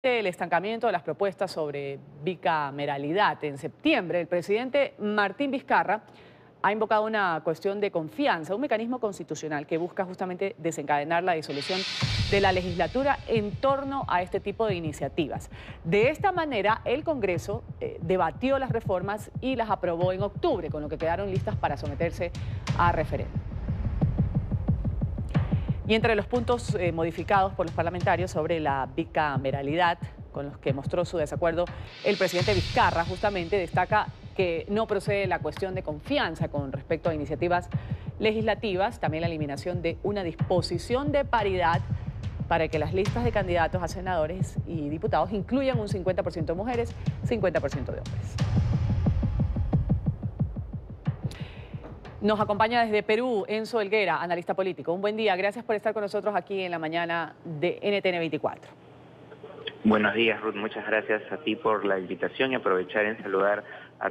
El estancamiento de las propuestas sobre bicameralidad. En septiembre, el presidente Martín Vizcarra ha invocado una cuestión de confianza, un mecanismo constitucional que busca justamente desencadenar la disolución de la legislatura en torno a este tipo de iniciativas. De esta manera, el Congreso debatió las reformas y las aprobó en octubre, con lo que quedaron listas para someterse a referéndum. Y entre los puntos modificados por los parlamentarios sobre la bicameralidad, con los que mostró su desacuerdo, el presidente Vizcarra justamente destaca que no procede la cuestión de confianza con respecto a iniciativas legislativas, también la eliminación de una disposición de paridad para que las listas de candidatos a senadores y diputados incluyan un 50% de mujeres, 50% de hombres. Nos acompaña desde Perú Enzo Helguera, analista político. Un buen día, gracias por estar con nosotros aquí en la mañana de NTN 24. Buenos días, Ruth. Muchas gracias a ti por la invitación y aprovechar en saludar a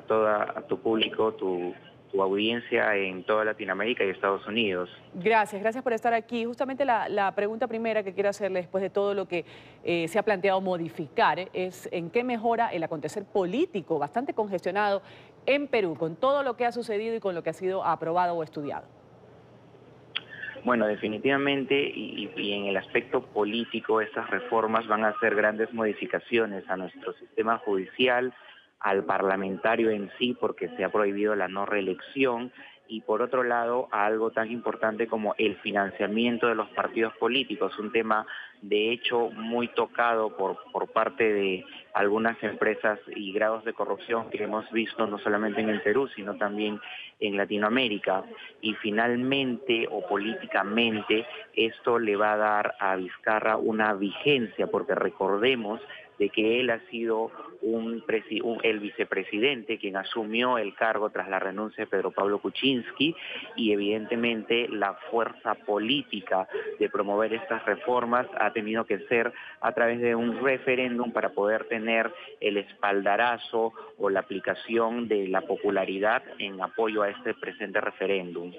tu público, tu audiencia en toda Latinoamérica y Estados Unidos. Gracias por estar aquí. Justamente la pregunta primera que quiero hacerle después de todo lo que se ha planteado modificar es en qué mejora el acontecer político bastante congestionado en Perú, con todo lo que ha sucedido y con lo que ha sido aprobado o estudiado. Bueno, definitivamente y en el aspecto político, estas reformas van a hacer grandes modificaciones a nuestro sistema judicial, al parlamentario en sí, porque se ha prohibido la no reelección, y por otro lado a algo tan importante como el financiamiento de los partidos políticos, un tema de hecho muy tocado por parte de algunas empresas y grados de corrupción que hemos visto no solamente en el Perú, sino también en Latinoamérica. Y finalmente o políticamente esto le va a dar a Vizcarra una vigencia, porque recordemos de que él ha sido el vicepresidente quien asumió el cargo tras la renuncia de Pedro Pablo Kuczynski, y evidentemente la fuerza política de promover estas reformas ha tenido que ser a través de un referéndum para poder tener el espaldarazo o la aplicación de la popularidad en apoyo a este presente referéndum.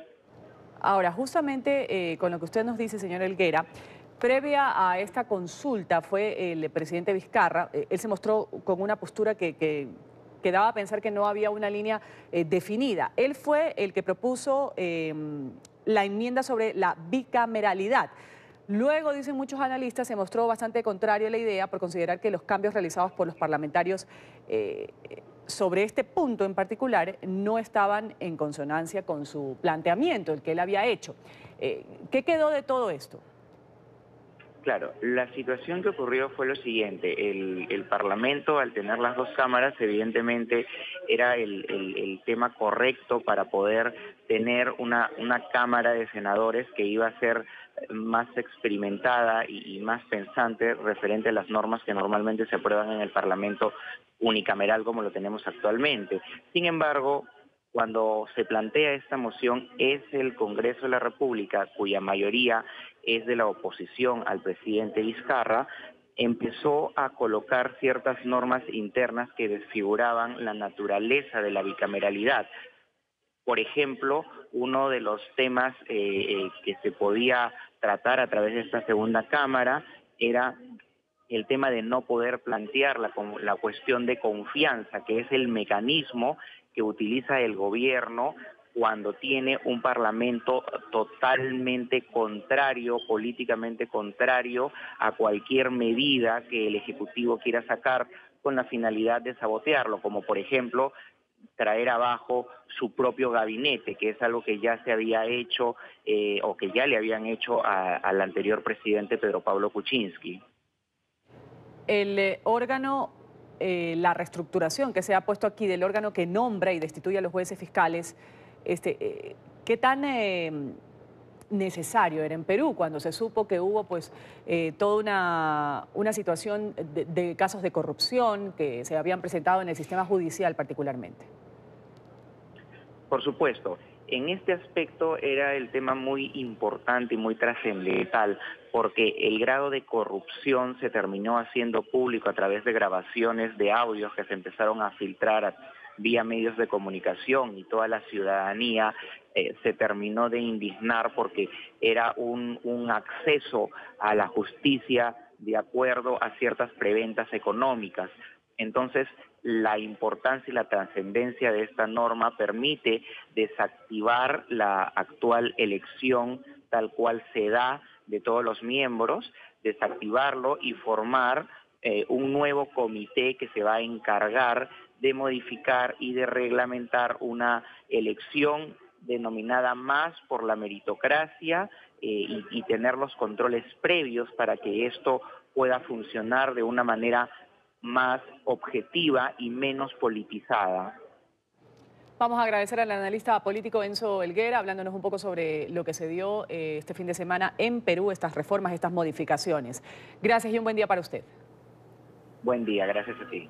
Ahora, justamente con lo que usted nos dice, señor Helguera, previa a esta consulta fue el presidente Vizcarra, él se mostró con una postura que daba a pensar que no había una línea definida. Él fue el que propuso la enmienda sobre la bicameralidad. Luego, dicen muchos analistas, se mostró bastante contrario a la idea por considerar que los cambios realizados por los parlamentarios sobre este punto en particular no estaban en consonancia con su planteamiento, el que él había hecho. ¿Qué quedó de todo esto? Claro, la situación que ocurrió fue lo siguiente: el Parlamento, al tener las dos cámaras, evidentemente era el tema correcto para poder tener una Cámara de Senadores que iba a ser más experimentada y más pensante referente a las normas que normalmente se aprueban en el Parlamento unicameral como lo tenemos actualmente. Sin embargo, cuando se plantea esta moción, es el Congreso de la República, cuya mayoría es de la oposición al presidente Vizcarra, empezó a colocar ciertas normas internas que desfiguraban la naturaleza de la bicameralidad. Por ejemplo, uno de los temas que se podía tratar a través de esta segunda cámara era el tema de no poder plantear la cuestión de confianza, que es el mecanismo que utiliza el gobierno cuando tiene un parlamento totalmente contrario, políticamente contrario a cualquier medida que el Ejecutivo quiera sacar con la finalidad de sabotearlo, como por ejemplo traer abajo su propio gabinete, que es algo que ya se había hecho o que ya le habían hecho al anterior presidente Pedro Pablo Kuczynski. El órgano, la reestructuración que se ha puesto aquí del órgano que nombra y destituye a los jueces fiscales, ¿qué tan necesario era en Perú cuando se supo que hubo pues toda una situación de casos de corrupción que se habían presentado en el sistema judicial particularmente? Por supuesto, en este aspecto era el tema muy importante y muy trascendental, porque el grado de corrupción se terminó haciendo público a través de grabaciones de audios que se empezaron a filtrar vía medios de comunicación, y toda la ciudadanía se terminó de indignar porque era un acceso a la justicia de acuerdo a ciertas preventas económicas. Entonces, la importancia y la trascendencia de esta norma permite desactivar la actual elección tal cual se da de todos los miembros, desactivarlo y formar un nuevo comité que se va a encargar de modificar y de reglamentar una elección denominada más por la meritocracia y tener los controles previos para que esto pueda funcionar de una manera más objetiva y menos politizada. Vamos a agradecer al analista político Enzo Helguera, hablándonos un poco sobre lo que se dio este fin de semana en Perú, estas reformas, estas modificaciones. Gracias y un buen día para usted. Buen día, gracias a ti.